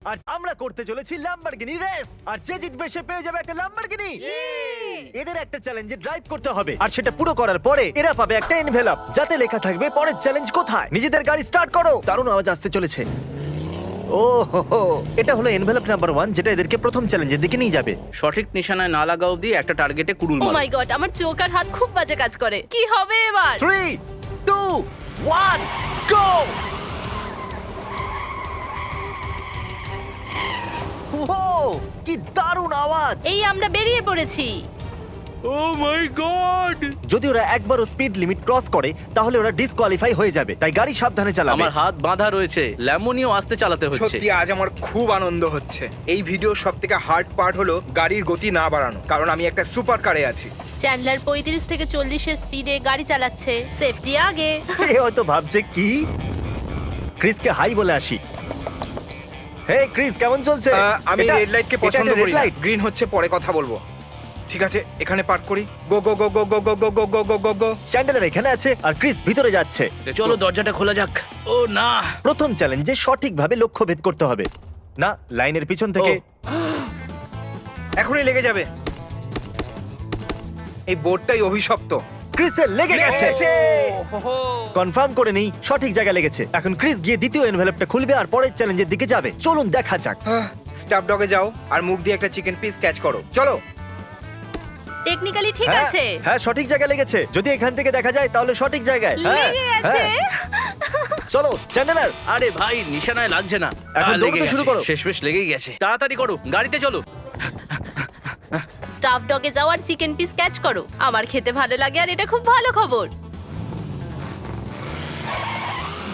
আর আমরা করতে চলেছি ল্যাম্বরগিনি রেস, আর যে জিতবে সে পেয়ে যাবে একটা ল্যাম্বরগিনি। এদের একটা চ্যালেঞ্জে ড্রাইভ করতে হবে, আর সেটা পুরো করার পরে এরা পাবে একটা এনভেলপ যাতে লেখা থাকবে পরের চ্যালেঞ্জ কোথায়। নিজেদের গাড়ি স্টার্ট করো, দারুণ আওয়াজ আসতে চলেছে। ও হো হো, এটা হলো এনভেলপ নাম্বার 1, যেটা এদেরকে প্রথম চ্যালেঞ্জের দিকে নিয়ে যাবে। সঠিক নিশানায় না লাগা অবধি একটা টার্গেটে কুড়ুল ও মারো। মাই গড, আমার চোখ আর হাত খুব বাজে কাজ করে। কি হবে এবার? 3, 2, 1, গো! ও কি দারুণ আওয়াজ! এই আমরা বেরিয়ে পড়েছি। ও মাই গড! যদি ওরা একবারও স্পিড লিমিট ক্রস করে তাহলে ওরা ডিসকোয়ালিফাই হয়ে যাবে, তাই গাড়ি সাবধানে চালাবে। আমার হাত বাঁধা রয়েছে, ল্যামোনিও আস্তে চালাতে হচ্ছে। সত্যি আজ আমার খুব আনন্দ হচ্ছে। এই ভিডিওর সব থেকে হার্ড পার্ট হলো গাড়ির গতি না বাড়ানো, কারণ আমি একটা সুপার কারে আছি। চ্যান্ডলার 35 থেকে 40 এর স্পিডে গাড়ি চালাচ্ছে। সেফটি আগে। এ হয়তো ভাবছে কি। ক্রিসকে হাই বলে আসি। হে ক্রিস, কেমন চলছে? আমি এটা- রেড লাইটকে এটা পছন্দ একটা করি red না। light। গ্রিন হচ্ছে পরে কথা বলবো। ঠিক আছে, এখানে পার্ক করি। গো গো গো গো গো গো গো গো গো গো গো গো। চ্যান্ডেলার এখানে আছে আর ক্রিস ভিতরে যাচ্ছে। চলো দরজাটা খোলা যাক। ও না, প্রথম চ্যালেঞ্জে সঠিকভাবে লক্ষ্য ভেদ করতে হবে। না, লাইনের পিছন থেকে। এখনই লেগে যাবে। এই বোর্ডটাই অভিশপ্ত। ক্রিসের লেগে গেছে। লেগেছে। কনফার্ম করে নেই, সঠিক জায়গায় লেগেছে। এখন ক্রিস গিয়ে দ্বিতীয় এনভেলপটা খুলবে আর পরের চ্যালেঞ্জের দিকে যাবে। চলুন দেখা যাক। স্টাফ ডগে যাও আর মুখ দিয়ে একটা চিকেন পিস ক্যাচ করো। চলো। টেকনিক্যালি ঠিক হ্যাঁ, আছে। হ্যাঁ, সঠিক জায়গায় লেগেছে। যদি এখান থেকে দেখা যায় তাহলে সঠিক জায়গায়। হ্যাঁ, লেগে গেছে। হ্যাঁ। চলো চ্যান্ডেলার। আরে ভাই নিশানায় লাগছে না। এখন লেগে দৌড়তে শুরু গেছে। করো। শেষমেশ লেগেই গেছে। তাড়াতাড়ি করো, গাড়িতে চলো। স্টাফ ডগে যাও আর চিকেন পিস ক্যাচ করো। আমার খেতে ভালো লাগে আর এটা খুব ভালো খবর।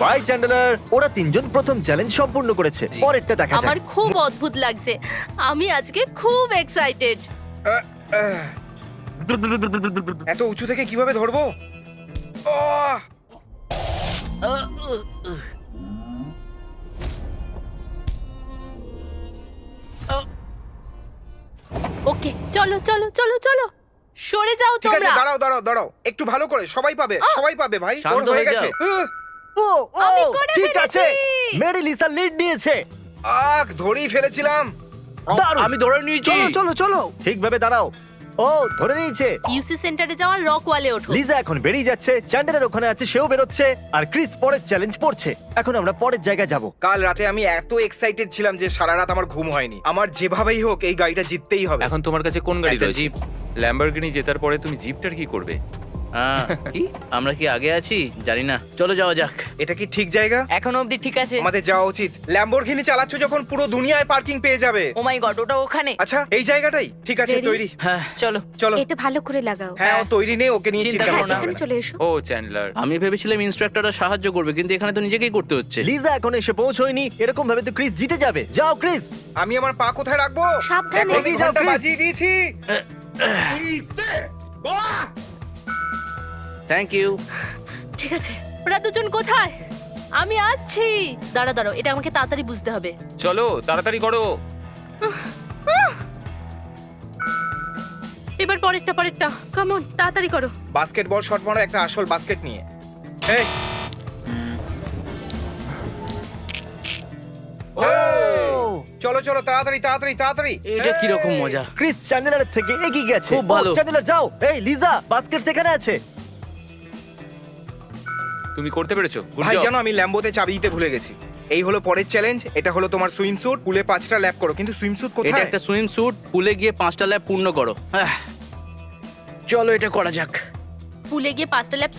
Bye Chandler. ওরা তিনজন প্রথম চ্যালেঞ্জ সম্পূর্ণ করেছে। পরেরটা দেখা আমার যাক। খুব অদ্ভুত লাগছে। আমি আজকে খুব এক্সাইটেড। এত উঁচু থেকে কিভাবে ধরবো? আহ! ওকে, চলো চলো চলো চলো। সরে যাও ঠিক আছে, তোমরা। দাঁড়াও দাঁড়াও দাঁড়াও। একটু ভালো করে, সবাই পাবে, সবাই পাবে ভাই। শান্ত ওর হয়ে হয়ে গেছে। যাও। ও ও আমি করে ঠিক আছে। ফেলেছি। মেরি লিসা লিড নিয়েছে। ধরেই ফেলেছিলাম। দারুণ। আমি ধরে নিয়েছি। চলো। ঠিকভাবে দাঁড়াও। ও ধরে নিয়েছে। ইউসি সেন্টারে যাওয়ার রক ওয়ালে ওঠো। লিজা এখন বেরিয়ে যাচ্ছে, চ্যান্ডেলার ওখানে আছে, সেও বেরোচ্ছে, আর ক্রিস পরের চ্যালেঞ্জ পড়ছে। এখন আমরা পরের জায়গায় যাব। কাল রাতে আমি এত এক্সাইটেড ছিলাম যে সারা রাত আমার ঘুম হয়নি। আমার যেভাবেই হোক এই গাড়িটা জিততেই হবে। এখন তোমার কাছে কোন গাড়ি একটা রয়েছে? জিপ। ল্যাম্বরগিনি জেতার পরে তুমি জিপটার কি করবে? কি আমরা কি আগে আছি জানি না, চলো যাওয়া যাক। এটা কি ঠিক জায়গা? এখন অবধি ঠিক আছে। আমাদের যাওয়া উচিত। ল্যাম্বরগিনি চালাচ্ছ যখন পুরো দুনিয়ায় পার্কিং পেয়ে যাবে। ও মাই গড, ওটা ওখানে। আচ্ছা, এই জায়গাটাই ঠিক আছে। Ready? তৈরি? হ্যাঁ, চলো। চলো। এটা ভালো করে লাগাও। হ্যাঁ, ও তৈরি নেই, ওকে নিয়ে চিন্তা চিন্তা করো করতে না। হবে এখানে না। চলে এসো। ও চ্যান্ডলার, আমি ভেবেছিলাম ইন্সট্রাক্টররা সাহায্য করবে, কিন্তু এখানে তো নিজেকেই করতে হচ্ছে। লিজা এখন এসে পৌঁছয়নি, এরকম ভাবে তো ক্রিস জিতে যাবে। যাও ক্রিস। আমি আমার পা কোথায় রাখবো? সাবধানে। দেখো, এগিয়ে যাও, ঘন্টা Chris। বাজিয়ে দিয়েছি। Thank you. ঠিক আছে, ওরা দুজন কোথায়? আমি আসছি। দাঁড়া দাঁড়াও, এটা আমাকে তাড়াতাড়ি বুঝতে হবে। চলো তাড়াতাড়ি করো। এবার পরেরটা কাম অন, তাড়াতাড়ি করো। বাস্কেটবল শট মারো একটা আসল বাস্কেট নিয়ে। এই। চলো চলো, তাড়াতাড়ি তাড়াতাড়ি তাড়াতাড়ি। এটা কি রকম মজা। ক্রিস চ্যান্ডেলারের থেকে এগিয়ে গেছে। খুব ভালো। ও, চ্যান্ডেলার যাও। এই লিজা, বাস্কেট সেখানে আছে। তুমি করতে পেরেছো? Good ভাই job. জানো, আমি ল্যাম্বোতে চাবি দিতে ভুলে গেছি। এই হলো পরের চ্যালেঞ্জ। এটা হলো তোমার সুইম স্যুট। পুলে 5টা ল্যাপ করো। কিন্তু সুইম স্যুট এটা কোথায়? একটা সুইম স্যুট, পুলে গিয়ে 5টা ল্যাপ পূর্ণ করো। চলো এটা করা যাক। পুলে গিয়ে 5টা ল্যাপ।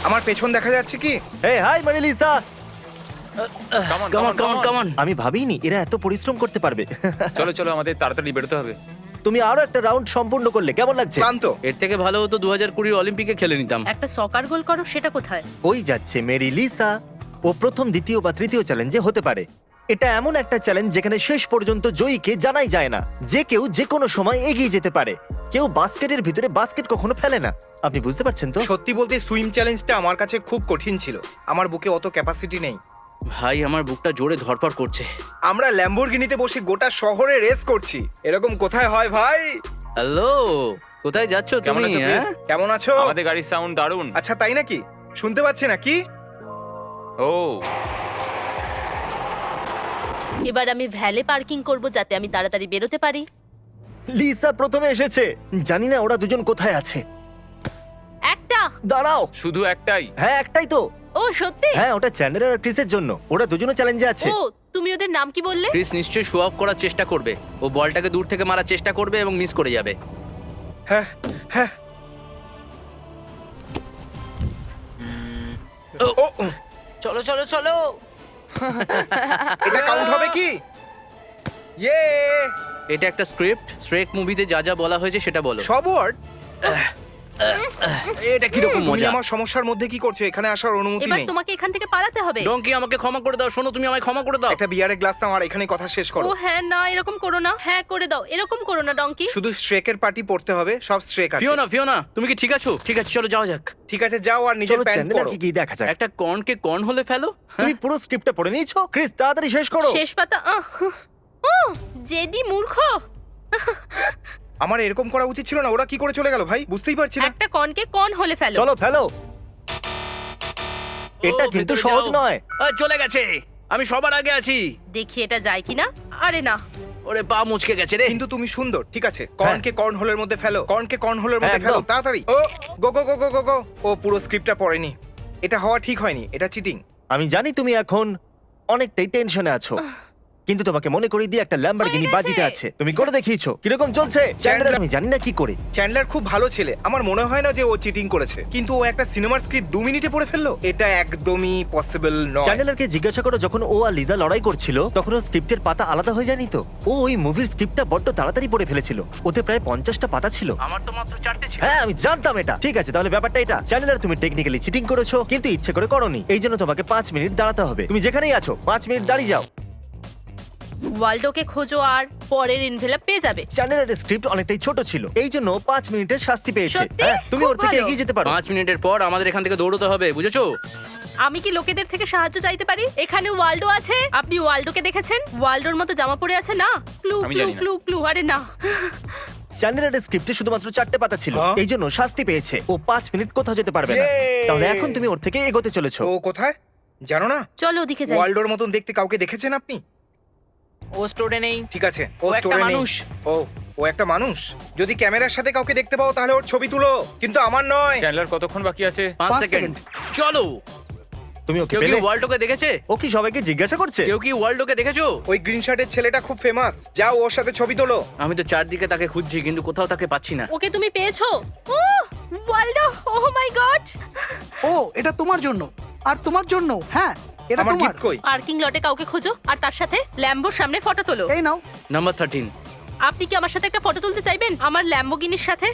আমার পেছন দেখা যাচ্ছে কি? Hey hi Mary Lisa. Come on, come come on on, come on come on. Come on. আমি ভাবিনি এরা এত পরিশ্রম করতে পারবে। চলো চলো, আমাদের তাড়াতাড়ি বেরোতে হবে। তুমি আরো একটা রাউন্ড সম্পূর্ণ করলে, কেমন লাগছে? ক্লান্ত। এর থেকে ভালো হতো 2020 অলিম্পিকে খেলে নিতাম। একটা সকার গোল করো, সেটা কোথায়? ওই যাচ্ছে মেরি লিসা। ও প্রথম, দ্বিতীয় বা তৃতীয় চ্যালেঞ্জে হতে পারে। এটা এমন একটা চ্যালেঞ্জ যেখানে শেষ পর্যন্ত জয়ীকে জানাই যায় না। যে কেউ যে কোনো সময় এগিয়ে যেতে পারে। কেউ বাস্কেটের ভিতরে বাস্কেট কখনো ফেলে না। আপনি বুঝতে পারছেন তো? সত্যি বলতে সুইম চ্যালেঞ্জটা আমার কাছে খুব কঠিন ছিল। আমার বুকে অত ক্যাপাসিটি নেই। ভাই আমার বুকটা জোরে ধরপড় করছে। আমরা ল্যাম্বরগিনিতে বসে গোটা শহরে রেস করছি। এরকম কোথায় হয় ভাই? হ্যালো, কোথায় যাচ্ছো কেমন তুমি? আছো, Chris? হ্যাঁ? কেমন আছো? আমাদের গাড়ির সাউন্ড দারুণ। আচ্ছা, তাই নাকি? শুনতে পাচ্ছি না কি? ও এবার আমি ভ্যালে পার্কিং করব যাতে আমি তাড়াতাড়ি বেরোতে পারি। লিসা প্রথমে এসেছে। জানি না ওরা দুজন কোথায় আছে। একটা। দাঁড়াও। শুধু একটাই। হ্যাঁ, একটাই তো। ও সত্যি? হ্যাঁ, ওটা চ্যান্ডেলার আর ক্রিসের জন্য। ওরা দুজনে চ্যালেঞ্জে আছে। ও তুমি ওদের নাম কি বললে? ক্রিস নিশ্চয়ই শো অফ করার চেষ্টা করবে। ও বলটাকে দূর থেকে মারার চেষ্টা করবে এবং মিস করে যাবে। হ্যাঁ হ্যাঁ ও ও, ও, চলো চলো চলো। এটা কাউন্ট হবে কি? ইয়ে এটা একটা স্ক্রিপ্ট। শ্রেক মুভিতে যা যা বলা হয়েছে সেটা বলো। সব ওয়ার্ড। এটা কিরকম তুমি মজা। আমার সমস্যার মধ্যে কি করছো? এখানে আসার অনুমতি এবার নেই। তোমাকে এখান থেকে পালাতে হবে। ডঙ্কি আমাকে ক্ষমা করে দাও। শোনো, তুমি আমায় ক্ষমা করে দাও। একটা বিয়ারের গ্লাস নাও আর এখানে কথা শেষ করো। ও হ্যাঁ, না এরকম করো না। হ্যাঁ করে দাও, এরকম করো না ডঙ্কি। শুধু স্ট্রেকের পার্টি পড়তে হবে, সব স্ট্রেক আছে। ফিওনা, ফিওনা, তুমি কি ঠিক আছো? ঠিক আছে, চলো যাওয়া যাক। ঠিক আছে, যাও আর নিজের চলো প্যান্ট পরো। চ্যান্ডেলারকে গিয়ে দেখা যাক। একটা কর্নকে কর্ন হলে ফেলো। তুমি পুরো স্ক্রিপ্টটা পড়ে নিয়েছো? ক্রিস, তাড়াতাড়ি শেষ করো। শেষ পাতা। জেদি মূর্খ। আমার এরকম করা উচিত ছিল না। ওরা কি করে চলে গেল ভাই? বুঝতেই পারছি না। একটা কনকে কন হলে ফেলো। চলো ফেলো। এটা ও, কিন্তু ভেতরে সহজ যাও। নয়। চলে গেছে। আমি সবার আগে আছি। দেখি এটা যায় কিনা। আরে না। ওরে পা মুচকে গেছে রে। কিন্তু তুমি সুন্দর, ঠিক আছে। কর্নকে কর্ন হোলের মধ্যে ফেলো, কর্নকে কর্ন হোলের মধ্যে হ্যাঁ, ফেলো, একদম। তাড়াতাড়ি। ও গো গো গো গো গো গো। ও পুরো স্ক্রিপ্টটা পড়েনি। এটা হওয়া ঠিক হয়নি, এটা চিটিং। আমি জানি তুমি এখন অনেকটাই টেনশনে আছো, কিন্তু তোমাকে মনে করিয়ে দিয়ে একটা ল্যাম্বরগিনি হয়ে গেছে। বাজিতে আছে। তুমি করে দেখিয়েছো। কিরকম চলছে চ্যান্ডেলার? আমি জানি না কি করে। চ্যান্ডলার খুব ভালো ছেলে। আমার মনে হয় না যে ও চিটিং করেছে, কিন্তু ও একটা সিনেমার স্ক্রিপ্ট 2 মিনিটে পড়ে ফেললো। এটা একদমই পসিবল নয়। চ্যান্ডেলারকে জিজ্ঞাসা করো, যখন ও আর লিজা লড়াই করছিল তখন ও স্ক্রিপ্টের পাতা আলাদা হয়ে যায়নি তো? ও ওই মুভির স্ক্রিপ্টটা বড্ড তাড়াতাড়ি পড়ে ফেলেছিল। ওতে প্রায় 50টা পাতা ছিল। আমার তো মাত্র 4টে ছিল। হ্যাঁ, আমি জানতাম এটা। ঠিক আছে, তাহলে ব্যাপারটা এটা। চ্যান্ডেলার, তুমি টেকনিক্যালি চিটিং করেছো, কিন্তু ইচ্ছে করে করোনি। এই জন্য তোমাকে 5 মিনিট দাঁড়াতে হবে। তুমি যেখানেই আছো 5 মিনিট দাঁড়িয়ে যাও। ওয়ার্ল্ডকে খোঁজো আর পরের ইনভেলপ পেয়ে যাবে। চ্যান্ডেলারের স্ক্রিপ্ট অনেকটাই ছোট ছিল, এই জন্য 5 মিনিটের শাস্তি পেয়েছে। সত্যি? হ্যাঁ, তুমি খুব ওর থেকে ভালো। এগিয়ে যেতে পারো। 5 মিনিটের পর আমাদের এখান থেকে দৌড়তে হবে, বুঝেছো? আমি কি লোকেদের থেকে সাহায্য চাইতে পারি? এখানে ওয়ার্ল্ডো আছে। আপনি ওয়ার্ল্ডোকে দেখেছেন? ওয়ার্ল্ডোর মতো জামা পরে আছে না? ক্লু আমি ক্লু জানি না। Clue clue. আরে না। চ্যান্ডেলারের স্ক্রিপ্টে শুধুমাত্র 4টে পাতা ছিল, হ্যাঁ? এই জন্য শাস্তি পেয়েছে। ও 5 মিনিট কোথাও যেতে পারবে না। Yay! তাহলে এখন তুমি ওর থেকে এগোতে চলেছো। ও কোথায় জানো না? চলো ওদিকে যাই। ওয়ার্ল্ডোর মতন দেখতে কাউকে দেখেছেন আপনি? ও স্টোরে নেই। ঠিক আছে, ও ও একটা স্টোরে নেই। মানুষ। ও একটা মানুষ। যদি ক্যামেরার সাথে কাউকে দেখতে পাও তাহলে ওর ছবি তুলো, কিন্তু আমার নয়। চ্যান্ডলার কতক্ষণ বাকি আছে? 5 সেকেন্ড। চলো। তুমি ওকে কেউ কি পেলে? ওয়ার্ল্ডকে দেখেছে? ও কি সবাইকে জিজ্ঞাসা করছে? কেউ কি ওয়ার্ল্ডকে দেখেছো? ওই গ্রিন শার্টের ছেলেটা খুব ফেমাস। যাও ওর সাথে ছবি তোলো। আমি তো চারদিকে তাকে খুঁজছি, কিন্তু কোথাও তাকে পাচ্ছি না। ওকে তুমি পেয়েছো? ও ওয়ার্ল্ডো, ও মাই গড। ও এটা তোমার জন্য আর তোমার জন্য। হ্যাঁ, এটা আমার তোমার। গিফট কই? পার্কিং লটে কাউকে খোঁজো আর তার সাথে ল্যাম্বোর সামনে ফটো তোলো। এই নাও। নাম্বার 13। আপনি কি আমার সাথে একটা ফটো তুলতে চাইবেন আমার ল্যাম্বোগিনির সাথে?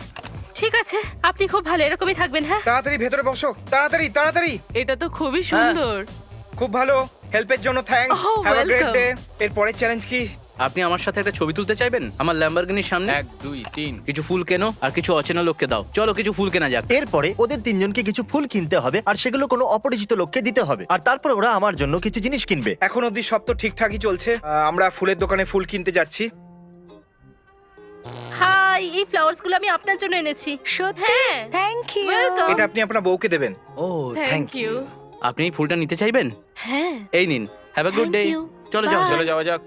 ঠিক আছে, আপনি খুব ভালো, এরকমই থাকবেন। হ্যাঁ, তাড়াতাড়ি ভেতরে বসো, তাড়াতাড়ি তাড়াতাড়ি। এটা তো খুবই সুন্দর। খুব ভালো, হেল্পের জন্য thanks. Oh, have a great welcome. Day. এর পরের চ্যালেঞ্জ কি? আপনি আমার সাথে একটা ছবি তুলতে চাইবেন আমার ল্যাম্বরগিনির সামনে? 1 2 3। কিছু ফুল কেনো আর কিছু অচেনা লোককে দাও। চলো কিছু ফুল কেনা যাক। এরপরে ওদের তিনজনকে কিছু ফুল কিনতে হবে, আর সেগুলো কোনো অপরিচিত লোককে দিতে হবে। আর তারপর ওরা আমার জন্য কিছু জিনিস কিনবে। এখন অবধি সব তো ঠিকঠাকই চলছে। আমরা ফুলের দোকানে ফুল কিনতে যাচ্ছি। হাই, এই ফ্লাওয়ার্স গুলো আমি আপনার জন্য এনেছি। হ্যাঁ, থ্যাংক ইউ। ওয়েলকাম। এটা আপনি আপনার বউকে দেবেন। ও থ্যাংক ইউ। আপনি এই ফুলটা নিতে চাইবেন? হ্যাঁ, এই নিন। Have a good day. Thank you. চলো যাও। Bye. চলো যাওয়া যাক।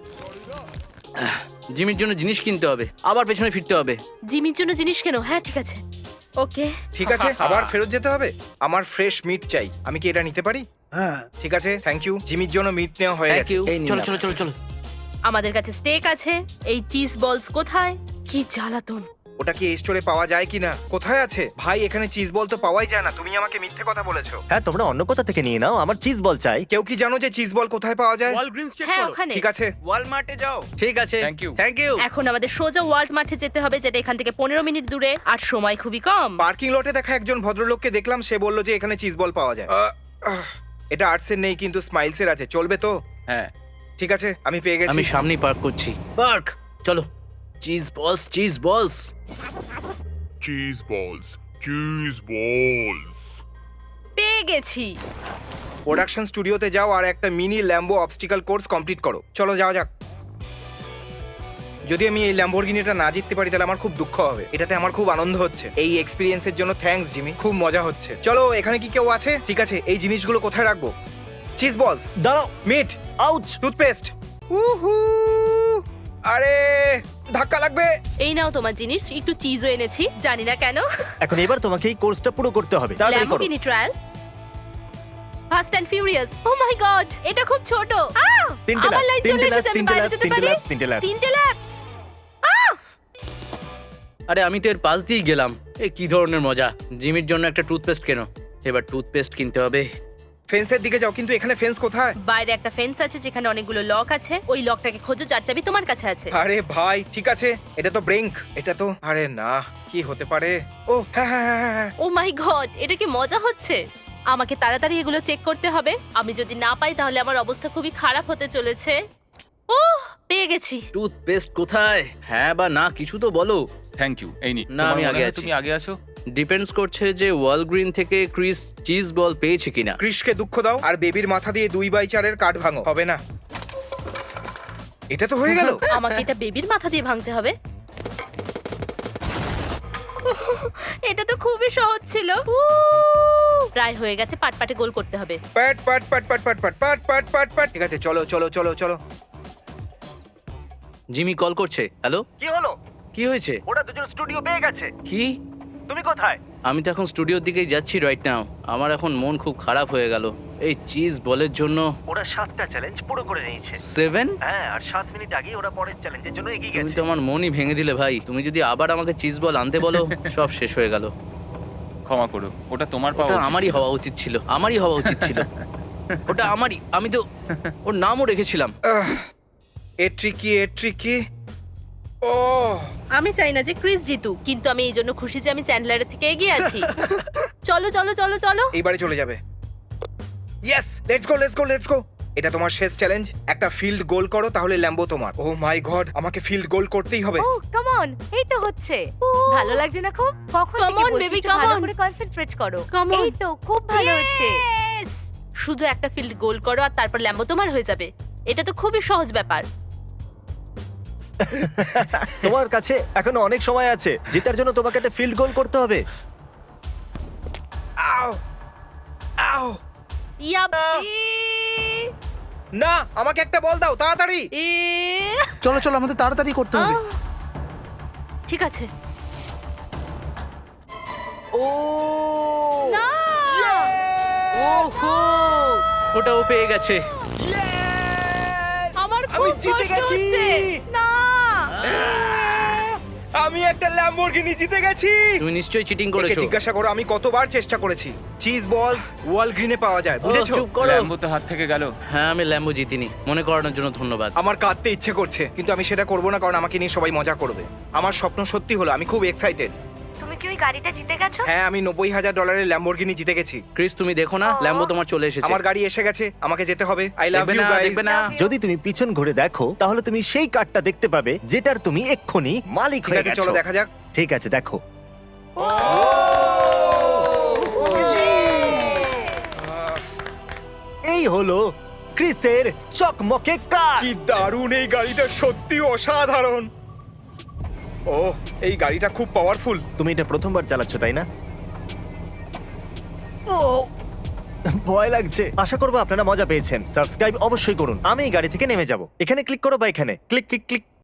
জিমির জন্য জিনিস কিনতে হবে, আবার পেছনে ফিরতে হবে। জিমির জন্য জিনিস কেন? হ্যাঁ ঠিক আছে। ওকে, ঠিক আছে, আবার ফেরত যেতে হবে। আমার ফ্রেশ মিট চাই। আমি কি এটা নিতে পারি? হ্যাঁ, ঠিক আছে, থ্যাংক ইউ। জিমির জন্য মিট নেওয়া হয়ে থ্যাংক গেছে। ইউ। এই নিন চলো আপনার। চলো চলো চলো। আমাদের কাছে স্টেক আছে। এই চিজ বলস কোথায়? কি জ্বালাতন। ওটা কি এই স্টোরে পাওয়া যায় কিনা? কোথায় আছে ভাই? এখানে চিজ বল তো পাওয়াই যায় না। তুমি আমাকে মিথ্যে কথা বলেছো। হ্যাঁ, তোমরা অন্য কোথা থেকে নিয়ে নাও, আমার চিজ বল চাই। কেউ কি জানো যে চিজ বল কোথায় পাওয়া যায়? হ্যাঁ, ওখানে। ঠিক আছে, ওয়ালমার্টে যাও। ঠিক আছে, Thank you. Thank you. এখন আমাদের সোজা ওয়ার্ল্ড মাঠে যেতে হবে, যেটা এখান থেকে 15 মিনিট দূরে, আর সময় খুবই কম। পার্কিং লটে দেখা একজন ভদ্রলোককে দেখলাম, সে বলল যে এখানে চিজ বল পাওয়া যায়। এটা আর্টসের নেই, কিন্তু স্মাইলসের আছে। চলবে তো? হ্যাঁ। ঠিক আছে, আমি পেয়ে গেছি। আমি সামনেই পার্ক করছি। পার্ক, চলো। চিজ বলস, চিজ বলস। Cheese balls. Cheese balls. পেয়ে গেছি। প্রোডাকশন স্টুডিওতে যাও আর একটা mini Lambo obstacle course complete করো। চলো যাওয়া যাক। যদি আমি এই ল্যাম্বরগিনিটা না জিততে পারি তাহলে আমার খুব দুঃখ হবে। এটাতে আমার খুব আনন্দ হচ্ছে। এই এক্সপিরিয়েন্সের জন্য থ্যাঙ্কস জিমি, খুব মজা হচ্ছে। চলো, এখানে কি কেউ আছে? ঠিক আছে, এই জিনিসগুলো কোথায় রাখবো? চিজ বলস, দাঁড়াও। Meet, ouch. টুথপেস্ট, উহু আরে ধাক্কা লাগবে। এই নাও তোমার জিনিস, একটু চিজও এনেছি, জানি না কেন। এখন এবার তোমাকে এই কোর্সটা পুরো করতে হবে, তাড়াতাড়ি করো। Lamborghini trial, fast and furious. Oh my god, এটা খুব ছোট। তিনটে আমার laps, লাইন চলে তিনটে এসেছে, laps, আমি তিনটে বাইরে laps, যেতে তিনটে পারি। laps, তিনটে laps। তিনটে ল্যাপস। আরে আমি তো এর পাশ দিয়েই গেলাম। এ কি ধরনের মজা। জিমির জন্য একটা টুথপেস্ট কেন, এবার টুথপেস্ট কিনতে হবে। ফেন্সের দিকে যাও, কিন্তু এখানে ফেন্স কোথায়? বাইরে একটা ফেন্স আছে যেখানে অনেকগুলো লক আছে, ওই লকটাকে খোঁজো যার চাবি তোমার কাছে আছে। আরে ভাই ঠিক আছে, এটা তো ব্রেঙ্ক, এটা তো আরে না, কি হতে পারে? ও হ্যাঁ হ্যাঁ হ্যাঁ হ্যাঁ, হ্যাঁ। ও মাই গড, এটা কি মজা হচ্ছে? আমাকে তাড়াতাড়ি এগুলো চেক করতে হবে। আমি যদি না পাই তাহলে আমার অবস্থা খুবই খারাপ হতে চলেছে। ওহ, পেয়ে গেছি। টুথপেস্ট কোথায়? হ্যাঁ বা না কিছু তো বলো। Thank you. এই নি, না, তোমার আমি মনে আগে হয় আছি। তুমি আগে আছো। ডিপেন্ডস করছে যে ওয়ালগ্রিন থেকে ক্রিস চিজ বল পেয়েছে কিনা। ক্রিশকে দুঃখ দাও আর বেবির মাথা দিয়ে 2/4 কাঠ ভাঙো। হবে না, এটা তো হয়ে গেল। আমাকে এটা বেবির মাথা দিয়ে ভাঙতে হবে। এটা তো খুবই সহজ ছিল। প্রায় হয়ে গেছে, পাটপাটে গোল করতে হবে। পাট পাট পাট পাট পাট পাট পাট পাট পাট পাট। ঠিক আছে, চলো চলো চলো চলো। জিমি কল করছে। হ্যালো, কি হলো? কি হয়েছে? ওরা দুজন স্টুডিও পেয়ে গেছে। কি? তুমি কোথায়? আমি তো এখন স্টুডিওর দিকেই যাচ্ছি রাইট নাও। আমার এখন মন খুব খারাপ হয়ে গেল এই চিজ বলের জন্য। ওরা 7টা চ্যালেঞ্জ পুরো করে নিয়েছে। 7? হ্যাঁ, আর 7 মিনিট আগেই ওরা পরের চ্যালেঞ্জের জন্য এগিয়ে তুমি গেছে। তো আমার মনই ভেঙে দিলে ভাই। তুমি যদি আবার আমাকে চিজ বল আনতে বলো, সব শেষ হয়ে গেল। ক্ষমা করো, ওটা তোমার পাওয়া ওটা উচিত আমারই ছিল। হওয়া উচিত ছিল, আমারই হওয়া উচিত ছিল। ওটা আমারই, আমি তো ওর নামও রেখেছিলাম। A tricky. ও আমি চাই না যে ক্রিস জিতুক, কিন্তু আমি এই জন্য খুশি যে আমি চ্যান্ডলারের থেকে এগিয়ে আছি। চলো চলো চলো চলো। এইবারে চলে যাবে। Yes, let's go let's go let's go. এটা তোমার শেষ চ্যালেঞ্জ। একটা ফিল্ড গোল করো, তাহলে ল্যাম্বো তোমার। ও মাই গড, আমাকে ফিল্ড গোল করতেই হবে। ও কাম অন, এই তো হচ্ছে। ভালো লাগছে না খুব? কখন Come থেকে on, বলছি baby, একটু come ভালো on. করে কনসেন্ট্রেট করো। Come on. এই তো খুব ভালো হচ্ছে। শুধু একটা ফিল্ড গোল করো আর তারপর ল্যাম্বো তোমার হয়ে যাবে। এটা তো খুবই সহজ ব্যাপার। তোমার কাছে এখনো অনেক সময় আছে। জেতার জন্য তোমাকে একটা ফিল্ড গোল করতে হবে। আও আও ইয়াপি! না, আমাকে একটা বল দাও তাড়াতাড়ি। এ! চলো চলো, আমাদের তাড়াতাড়ি করতে হবে। আহ! ঠিক আছে। ও না! ওহো, ওটা ও পেয়ে গেছে। আমার আমি খুব জিতে কষ্ট গেছি। হচ্ছে। না! আমি একটা ল্যাম্বরগিনি জিতে গেছি। তুমি নিশ্চয়ই চিটিং একে করেছো। জিজ্ঞাসা করো আমি কতবার চেষ্টা করেছি। চিজ বলস ওয়াল গ্রিনে পাওয়া যায়, ও, বুঝেছো? চুপ করো। ল্যাম্বো তো হাত থেকে গেল। হ্যাঁ, আমি ল্যাম্বো জিতিনি। মনে করানোর জন্য ধন্যবাদ। আমার কাঁদতে ইচ্ছে করছে, কিন্তু আমি সেটা করব না, কারণ আমাকে নিয়ে সবাই মজা করবে। আমার স্বপ্ন সত্যি হলো, আমি খুব এক্সাইটেড। তুমি কি ওই গাড়িটা জিতে গেছো? হ্যাঁ, আমি $90,000 ল্যাম্বরগিনি জিতে গেছি। ক্রিস তুমি দেখো না, ল্যাম্বো তোমার চলে এসেছে। আমার গাড়ি এসে গেছে, আমাকে যেতে হবে। আই লাভ দেখবে ইউ না, গাইস। দেখবে না। যদি তুমি পিছন ঘুরে দেখো তাহলে তুমি সেই কার্ডটা দেখতে পাবে যেটার তুমি এক্ষুনি মালিক ঠিক হয়ে আছে, গেছো। চলো দেখা যাক। ঠিক আছে, দেখো। এই হলো ক্রিসের চকমকে কার। কি দারুণ, এই গাড়িটা সত্যি অসাধারণ। ও, এই গাড়িটা খুব পাওয়ারফুল। তুমি এটা প্রথমবার চালাচ্ছ, তাই না? ও, ভয় লাগছে। আশা করবো আপনারা মজা পেয়েছেন। সাবস্ক্রাইব অবশ্যই করুন। আমি এই গাড়ি থেকে নেমে যাব। এখানে ক্লিক করো বা এখানে ক্লিক ক্লিক ক্লিক।